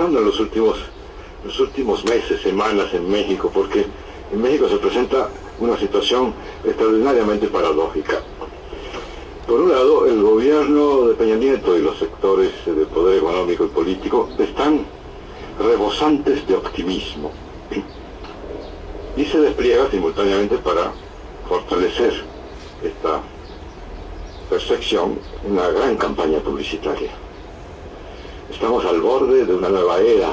pasando en los últimos meses, semanas en México, porque en México se presenta una situación extraordinariamente paradójica. Por un lado, el gobierno de Peña Nieto y los sectores del poder económico y político están rebosantes de optimismo y se despliega simultáneamente para fortalecer esta percepción una gran campaña publicitaria. Estamos al borde de una nueva era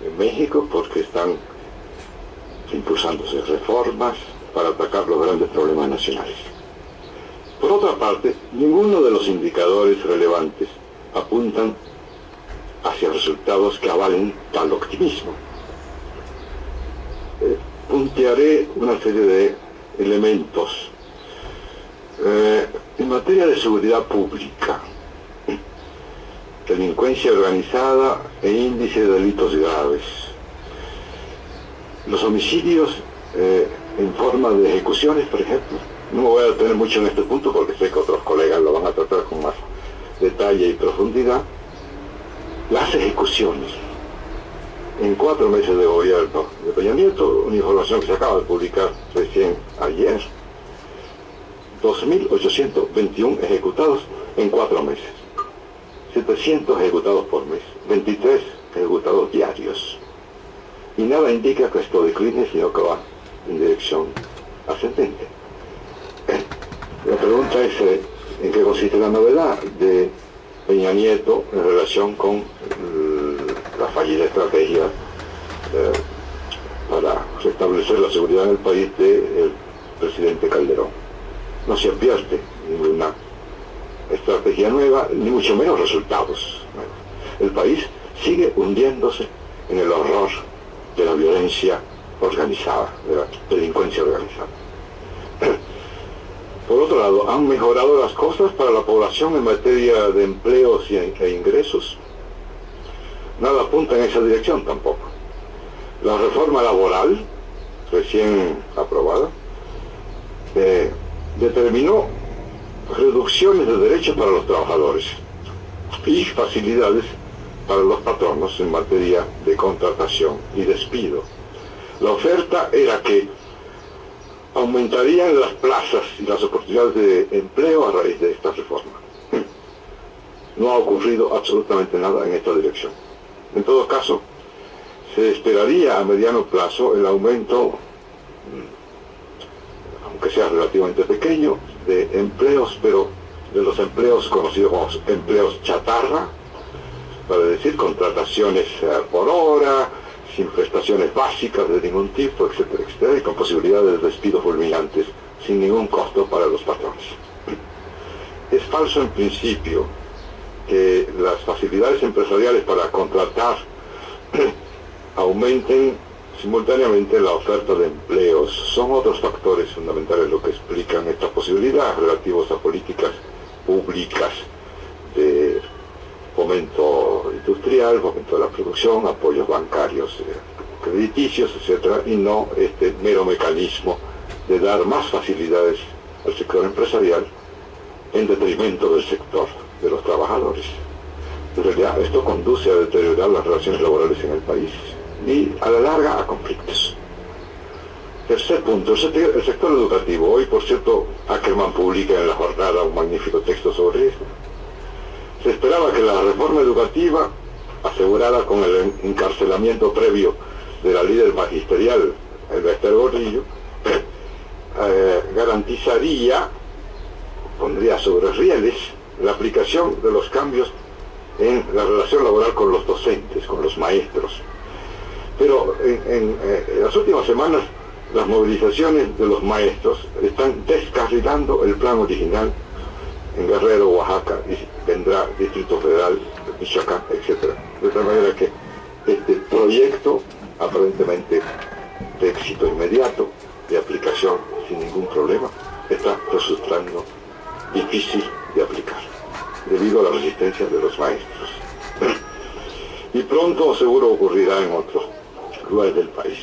en México porque están impulsándose reformas para atacar los grandes problemas nacionales. Por otra parte, ninguno de los indicadores relevantes apuntan hacia resultados que avalen tal optimismo. Puntearé una serie de elementos. En materia de seguridad pública, delincuencia organizada e índice de delitos graves, los homicidios en forma de ejecuciones, por ejemplo. No me voy a detener mucho en este punto porque sé que otros colegas lo van a tratar con más detalle y profundidad. Las ejecuciones. En 4 meses de gobierno de Peña Nieto, una información que se acaba de publicar recién ayer, 2.821 ejecutados en 4 meses. 700 ejecutados por mes, 23 ejecutados diarios. Y nada indica que esto decline, sino que va en dirección ascendente. La pregunta es en qué consiste la novedad de Peña Nieto en relación con la fallida estrategia para restablecer la seguridad en el país del presidente Calderón. No se advierte ninguna estrategia nueva, ni mucho menos resultados. El país sigue hundiéndose en el horror de la violencia organizada, de la delincuencia organizada. Por otro lado, ¿han mejorado las cosas para la población en materia de empleos e ingresos? Nada apunta en esa dirección tampoco. La reforma laboral, recién aprobada, determinó reducciones de derechos para los trabajadores y facilidades para los patronos en materia de contratación y despido. La oferta era que aumentarían las plazas y las oportunidades de empleo a raíz de esta reforma. No ha ocurrido absolutamente nada en esta dirección. En todo caso, se esperaría a mediano plazo el aumento, aunque sea relativamente pequeño, de empleos, pero de los empleos conocidos como empleos chatarra, para decir contrataciones por hora, sin prestaciones básicas de ningún tipo, etcétera, etcétera, y con posibilidades de despidos fulminantes sin ningún costo para los patrones. Es falso en principio que las facilidades empresariales para contratar aumenten simultáneamente la oferta de empleos. Son otros factores fundamentales lo que explican esta posibilidad, relativos a políticas públicas de fomento industrial, fomento de la producción, apoyos bancarios, crediticios, etcétera, y no este mero mecanismo de dar más facilidades al sector empresarial en detrimento del sector de los trabajadores. En realidad esto conduce a deteriorar las relaciones laborales en el país y a la larga a conflictos. Tercer punto, el sector educativo. Hoy, por cierto, Ackerman publica en La Jornada un magnífico texto sobre esto. Se esperaba que la reforma educativa, asegurada con el encarcelamiento previo de la líder magisterial, Esther Gordillo, garantizaría, pondría sobre rieles, la aplicación de los cambios en la relación laboral con los docentes, con los maestros. Pero en las últimas semanas, las movilizaciones de los maestros están descarrilando el plan original en Guerrero, Oaxaca, y vendrá Distrito Federal, Michoacán, etc. De tal manera que este proyecto, aparentemente de éxito inmediato, de aplicación sin ningún problema, está resultando difícil de aplicar, debido a la resistencia de los maestros. Y pronto seguro ocurrirá en otros lugares del país.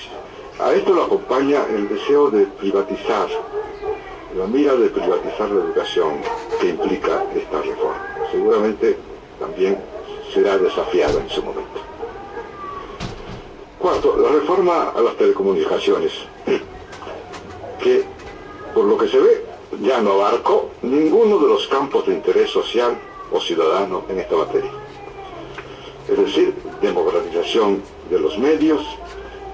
A esto lo acompaña el deseo de privatizar, la mira de privatizar la educación que implica esta reforma. Seguramente también será desafiada en su momento. Cuarto, la reforma a las telecomunicaciones, que por lo que se ve ya no abarcó ninguno de los campos de interés social o ciudadano en esta materia. Es decir, democratización de los medios,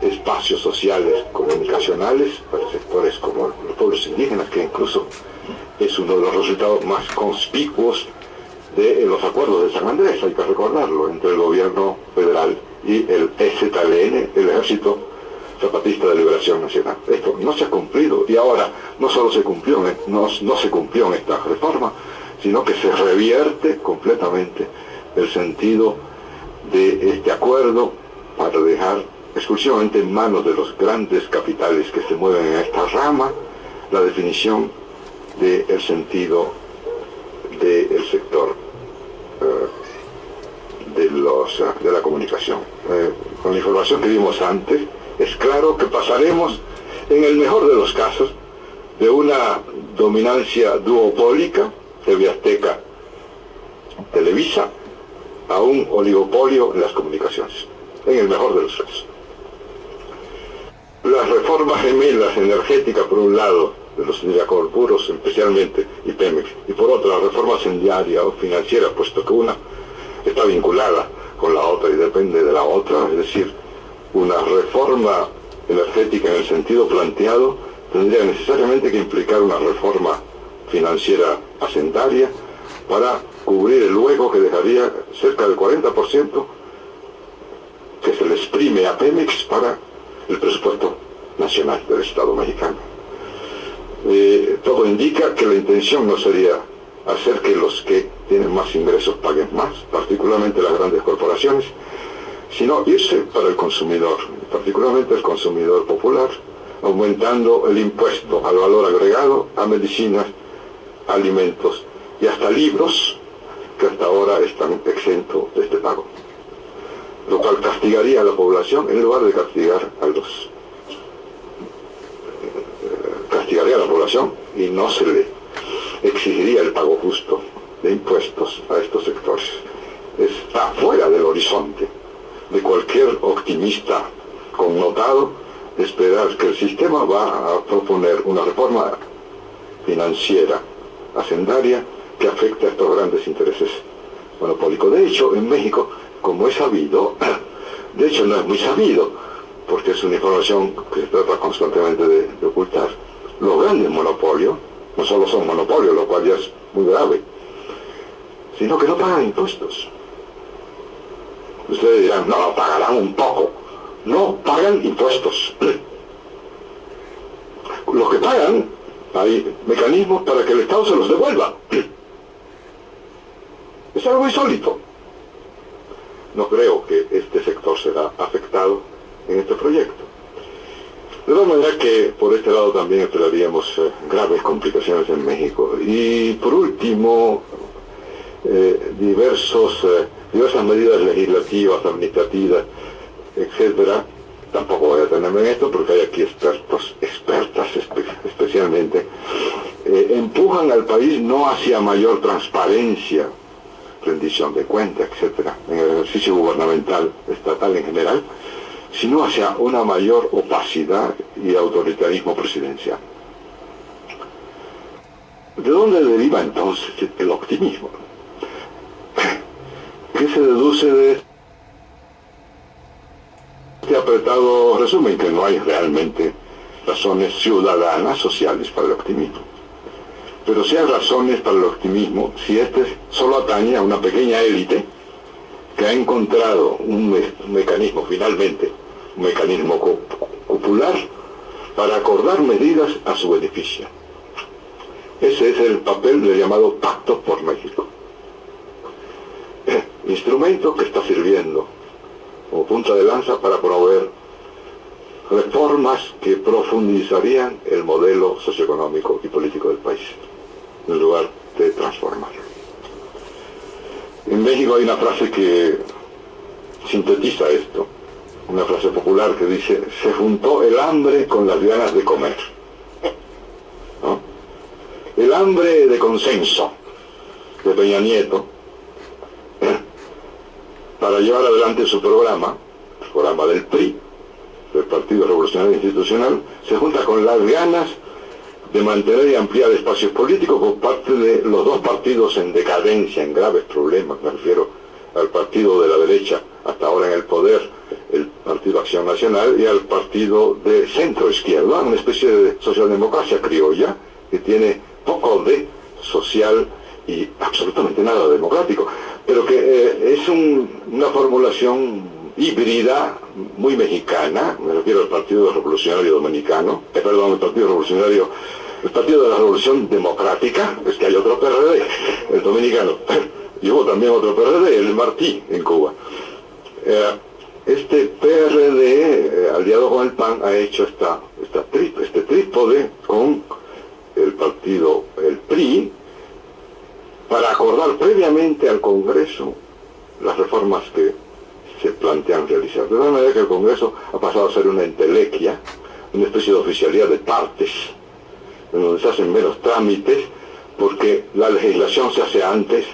espacios sociales comunicacionales para sectores como los pueblos indígenas, que incluso es uno de los resultados más conspicuos de los acuerdos de San Andrés, hay que recordarlo, entre el gobierno federal y el EZLN, el Ejército Zapatista de Liberación Nacional. Esto no se ha cumplido, y ahora no solo se cumplió, no se cumplió en esta reforma, sino que se revierte completamente el sentido de este acuerdo para dejar exclusivamente en manos de los grandes capitales que se mueven en esta rama la definición del sentido del sector de la comunicación. Con la información que vimos antes, es claro que pasaremos, en el mejor de los casos, de una dominancia duopólica, TV Azteca, Televisa, a un oligopolio en las comunicaciones, en el mejor de los casos. Las reformas gemelas energéticas, por un lado, de los hidrocarburos especialmente, y Pemex, y por otra, la reforma sendiaria o financiera, puesto que una está vinculada con la otra y depende de la otra, es decir, una reforma energética en el sentido planteado tendría necesariamente que implicar una reforma financiera hacendaria para cubrir el hueco que dejaría cerca del 40% que se le exprime a Pemex para el presupuesto nacional del Estado mexicano. Todo indica que la intención no sería hacer que los que tienen más ingresos paguen más, particularmente las grandes corporaciones, sino irse para el consumidor, particularmente el consumidor popular, aumentando el impuesto al valor agregado a medicinas, alimentos y hasta libros que hasta ahora están exentos de este pago, lo cual castigaría a la población en lugar de castigar a los castigaría a la población y no se le exigiría el pago justo de impuestos a estos sectores. Está fuera del horizonte de cualquier optimista connotado esperar que el sistema va a proponer una reforma financiera hacendaria que afecte a estos grandes intereses monopólicos. De hecho, en México, como es sabido, de hecho no es muy sabido, porque es una información que se trata constantemente de ocultar, los grandes monopolios no solo son monopolios, lo cual ya es muy grave, sino que no pagan impuestos. Ustedes dirán, no, pagarán un poco. No pagan impuestos. Los que pagan, hay mecanismos para que el Estado se los devuelva. Es algo insólito. No creo que este sector será afectado en este proyecto. De todas maneras que por este lado también esperaríamos graves complicaciones en México. Y por último, diversas medidas legislativas, administrativas, etcétera. Tampoco voy a detenerme en esto porque hay aquí expertas especialmente, empujan al país no hacia mayor transparencia, rendición de cuentas, etcétera, en el ejercicio gubernamental, estatal en general, sino hacia una mayor opacidad y autoritarismo presidencial. ¿De dónde deriva entonces el optimismo? ¿Qué se deduce de este apretado resumen? Que no hay realmente razones ciudadanas, sociales para el optimismo. Pero sí hay razones para el optimismo si este solo atañe a una pequeña élite que ha encontrado un mecanismo finalmente, un mecanismo popular para acordar medidas a su beneficio. Ese es el papel del llamado Pacto por México. Instrumento que está sirviendo como punta de lanza para promover reformas que profundizarían el modelo socioeconómico y político del país, en lugar de transformarlo. En México hay una frase que sintetiza esto, una frase popular que dice: se juntó el hambre con las ganas de comer, ¿no? El hambre de consenso de Peña Nieto para llevar adelante su programa, el programa del PRI, del Partido Revolucionario Institucional, se junta con las ganas de mantener y ampliar espacios políticos por parte de los dos partidos en decadencia, en graves problemas. Me refiero al partido de la derecha, hasta ahora en el poder, el Partido Acción Nacional, y al partido de centro-izquierda, una especie de socialdemocracia criolla, que tiene poco de social y absolutamente nada democrático, pero que es una formulación híbrida, muy mexicana. Me refiero al Partido Revolucionario Dominicano, el Partido de la Revolución Democrática. Es que hay otro PRD, el dominicano, y hubo también otro PRD, el Martí, en Cuba. Este PRD, aliado con el PAN, ha hecho este trípode con el partido, el PRI, para acordar previamente al Congreso las reformas que se plantean realizar. De tal manera que el Congreso ha pasado a ser una entelequia, una especie de oficialidad de partes, en donde se hacen menos trámites, porque la legislación se hace antes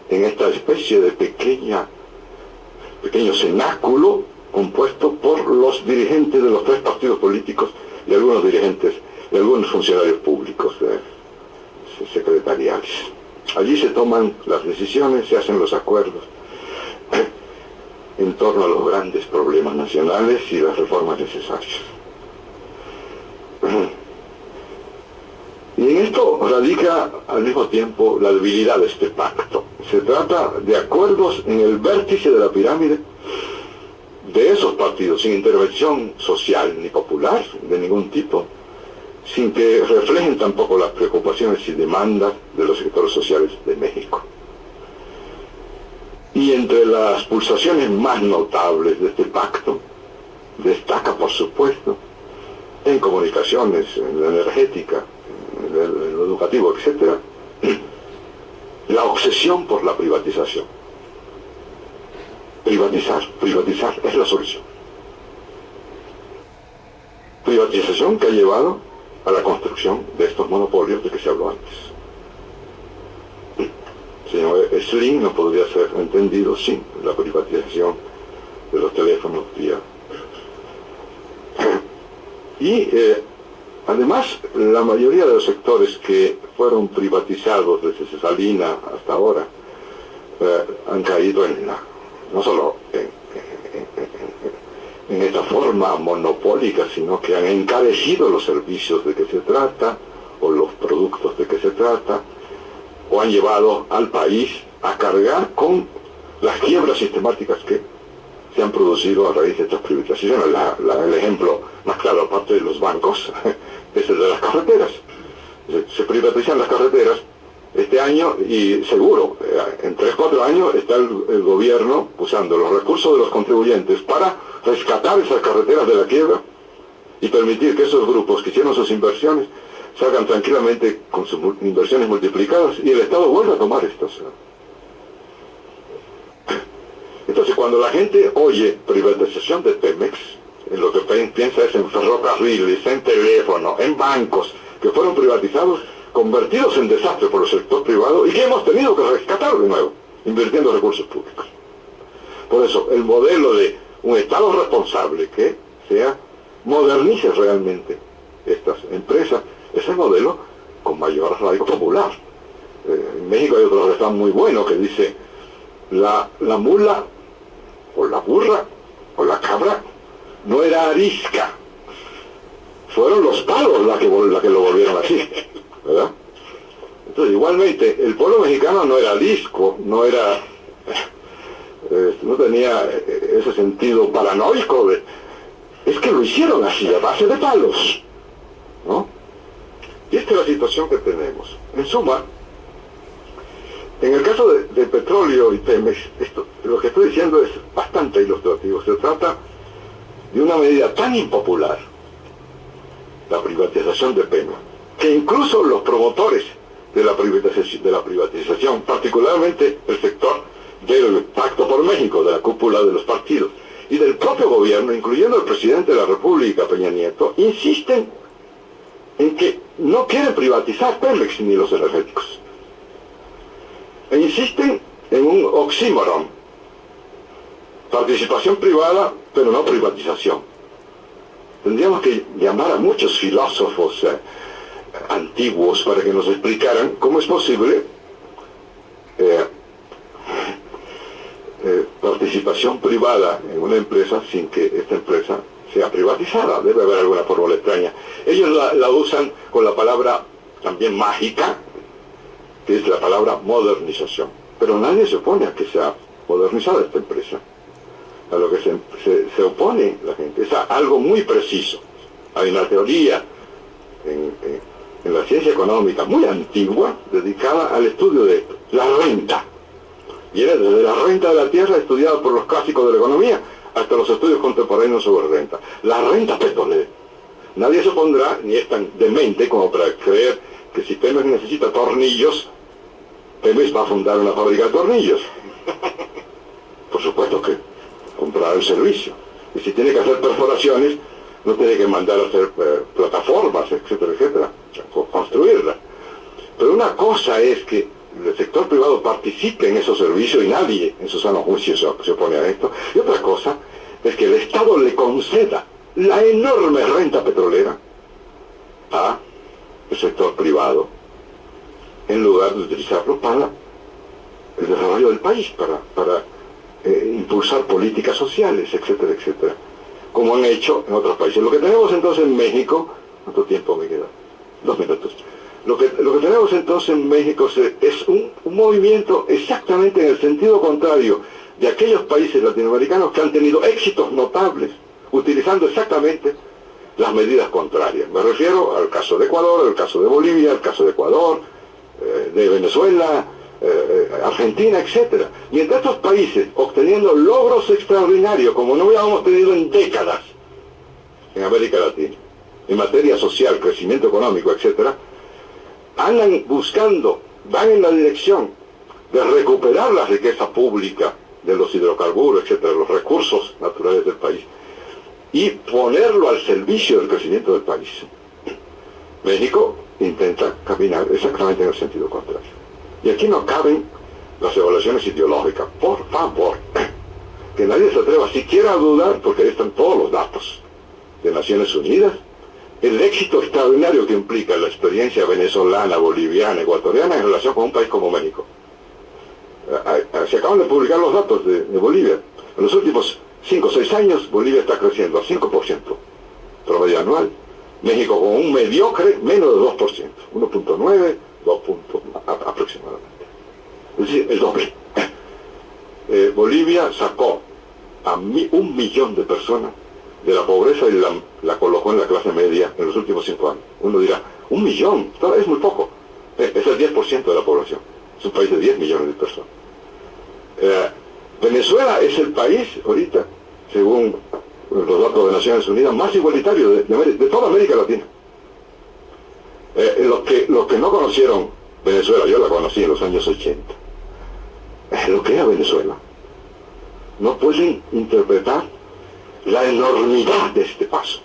en esta especie de pequeño cenáculo compuesto por los dirigentes de los tres partidos políticos y algunos dirigentes y algunos funcionarios públicos secretariales. Allí se toman las decisiones, se hacen los acuerdos en torno a los grandes problemas nacionales y las reformas necesarias. Y en esto radica al mismo tiempo la debilidad de este pacto. Se trata de acuerdos en el vértice de la pirámide de esos partidos, sin intervención social ni popular de ningún tipo, sin que reflejen tampoco las preocupaciones y demandas de los sectores sociales de México. Y entre las pulsaciones más notables de este pacto, destaca, por supuesto, en comunicaciones, en la energética, en lo educativo, etc., la obsesión por la privatización. Privatizar es la solución. Privatización que ha llevado a la construcción de estos monopolios de que se habló antes. Señor Slim no podría ser entendido sin la privatización de los teléfonos vía. Y además, la mayoría de los sectores que fueron privatizados desde Salinas hasta ahora han caído no solo en esta forma monopólica, sino que han encarecido los servicios de que se trata, o los productos de que se trata, o han llevado al país a cargar con las quiebras sistemáticas que se han producido a raíz de estas privatizaciones. El ejemplo más claro, aparte de los bancos, es el de las carreteras. Se privatizan las carreteras este año y seguro, en 3-4 años está el gobierno usando los recursos de los contribuyentes para rescatar esas carreteras de la quiebra y permitir que esos grupos que hicieron sus inversiones salgan tranquilamente con sus inversiones multiplicadas y el Estado vuelve a tomar estas. Entonces, cuando la gente oye privatización de Pemex, lo que piensa es en ferrocarriles, en teléfono, en bancos que fueron privatizados, convertidos en desastre por el sector privado y que hemos tenido que rescatar de nuevo, invirtiendo recursos públicos. Por eso, el modelo de un Estado responsable que modernice realmente estas empresas, es el modelo con mayor arraigo popular. En México hay otro refrán muy bueno que dice: la mula, o la burra, o la cabra, no era arisca, fueron los palos la que lo volvieron así, ¿verdad? Entonces, igualmente, el pueblo mexicano no era arisco, no tenía ese sentido paranoico es que lo hicieron así, a base de palos, ¿no? Y esta es la situación que tenemos. En suma, en el caso de petróleo y Pemex, lo que estoy diciendo es bastante ilustrativo. Se trata de una medida tan impopular, la privatización de Pemex, que incluso los promotores de la privatización, particularmente el sector del Pacto por México, de la cúpula de los partidos, y del propio gobierno, incluyendo el presidente de la República, Peña Nieto, insisten en que no quieren privatizar Pemex ni los energéticos. E insisten en un oxímoron: participación privada, pero no privatización. tendríamos que llamar a muchos filósofos antiguos para que nos explicaran cómo es posible participación privada en una empresa sin que esta empresa sea privatizada. Debe haber alguna fórmula extraña. Ellos la usan con la palabra también mágica, que es la palabra modernización. Pero nadie se opone a que sea modernizada esta empresa. A lo que se opone la gente es a algo muy preciso. Hay una teoría en la ciencia económica muy antigua dedicada al estudio de esto, la renta. Viene desde la renta de la tierra, estudiada por los clásicos de la economía, hasta los estudios contemporáneos sobre renta. La renta petrolera. Nadie se opondrá, ni es tan demente como para creer que si Pemex necesita tornillos, Pemex va a fundar una fábrica de tornillos. Por supuesto que comprar el servicio. Y si tiene que hacer perforaciones, no tiene que mandar a hacer plataformas, etcétera, etcétera, construirlas. Pero una cosa es que el sector privado participe en esos servicios y nadie en su sano juicio se opone a esto. Y otra cosa es que el Estado le conceda la enorme renta petrolera a el sector privado en lugar de utilizarlo para el desarrollo del país, para impulsar políticas sociales, etcétera, etcétera, como han hecho en otros países. Lo que tenemos entonces en México, ¿cuánto tiempo me queda? 2 minutos. Lo que tenemos entonces en México es un movimiento exactamente en el sentido contrario de aquellos países latinoamericanos que han tenido éxitos notables, utilizando exactamente las medidas contrarias. Me refiero al caso de Ecuador, al caso de Bolivia, al caso de Ecuador, de Venezuela, Argentina, etcétera. Mientras estos países, obteniendo logros extraordinarios, como no habíamos tenido en décadas en América Latina, en materia social, crecimiento económico, etcétera, andan buscando, van en la dirección de recuperar la riqueza pública de los hidrocarburos, etcétera, los recursos naturales del país, y ponerlo al servicio del crecimiento del país. México intenta caminar exactamente en el sentido contrario. Y aquí no caben las evaluaciones ideológicas. Por favor, que nadie se atreva siquiera a dudar, porque ahí están todos los datos de Naciones Unidas, el éxito extraordinario que implica la experiencia venezolana, boliviana, ecuatoriana en relación con un país como México. Se acaban de publicar los datos de Bolivia. En los últimos 5 o 6 años, Bolivia está creciendo a 5% promedio anual. México con un mediocre menos de 2%, 1.9, 2 puntos aproximadamente. Es decir, el doble. Bolivia sacó a 1 millón de personas de la pobreza y la colocó en la clase media en los últimos 5 años. Uno dirá, 1 millón, es muy poco. Es el 10% de la población. Es un país de 10 millones de personas. Venezuela es el país, ahorita, según los datos de Naciones Unidas, más igualitario de toda América Latina. Los que no conocieron Venezuela, yo la conocí en los años 80, lo que era Venezuela, no pueden interpretar la enormidad de este paso.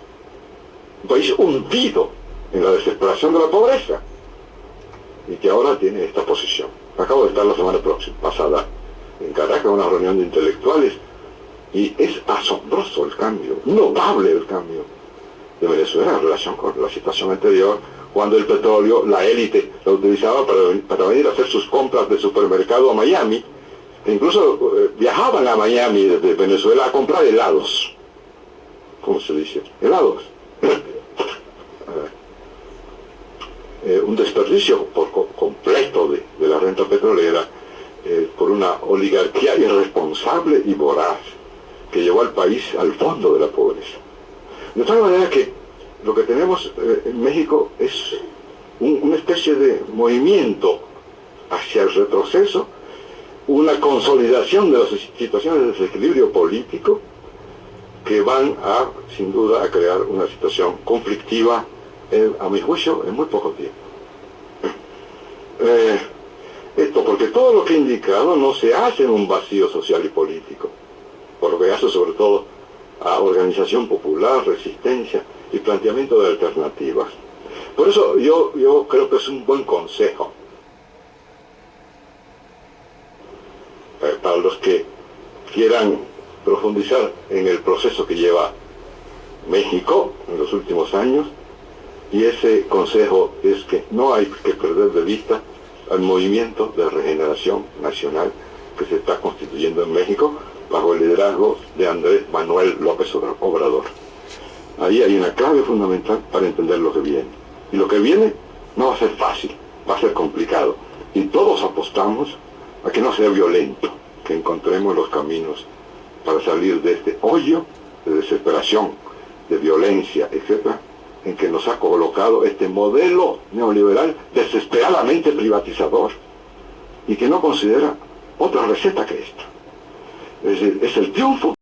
Un país hundido en la desesperación de la pobreza y que ahora tiene esta posición. Acabo de estar la semana pasada en Caracas, una reunión de intelectuales, y es asombroso el cambio, notable el cambio de Venezuela en relación con la situación anterior, cuando el petróleo, la élite lo utilizaba para venir a hacer sus compras de supermercado a Miami, e incluso viajaban a Miami desde Venezuela a comprar helados. ¿Cómo se dice? Helados. Un desperdicio por completo de la renta petrolera por una oligarquía irresponsable y voraz que llevó al país al fondo de la pobreza. De tal manera que lo que tenemos en México es una especie de movimiento hacia el retroceso, una consolidación de las situaciones de desequilibrio político que van sin duda, a crear una situación conflictiva, a mi juicio, en muy poco tiempo. Esto porque todo lo que he indicado no se hace en un vacío social y político, por lo que hace sobre todo a organización popular, resistencia y planteamiento de alternativas. Por eso yo creo que es un buen consejo para los que quieran profundizar en el proceso que lleva México en los últimos años, y ese consejo es que no hay que perder de vista al movimiento de regeneración nacional que se está constituyendo en México bajo el liderazgo de Andrés Manuel López Obrador. Ahí hay una clave fundamental para entender lo que viene. Y lo que viene no va a ser fácil, va a ser complicado. Y todos apostamos a que no sea violento, que encontremos los caminos para salir de este hoyo de desesperación, de violencia, etcétera, en que nos ha colocado este modelo neoliberal desesperadamente privatizador y que no considera otra receta que esta. Es decir, es el triunfo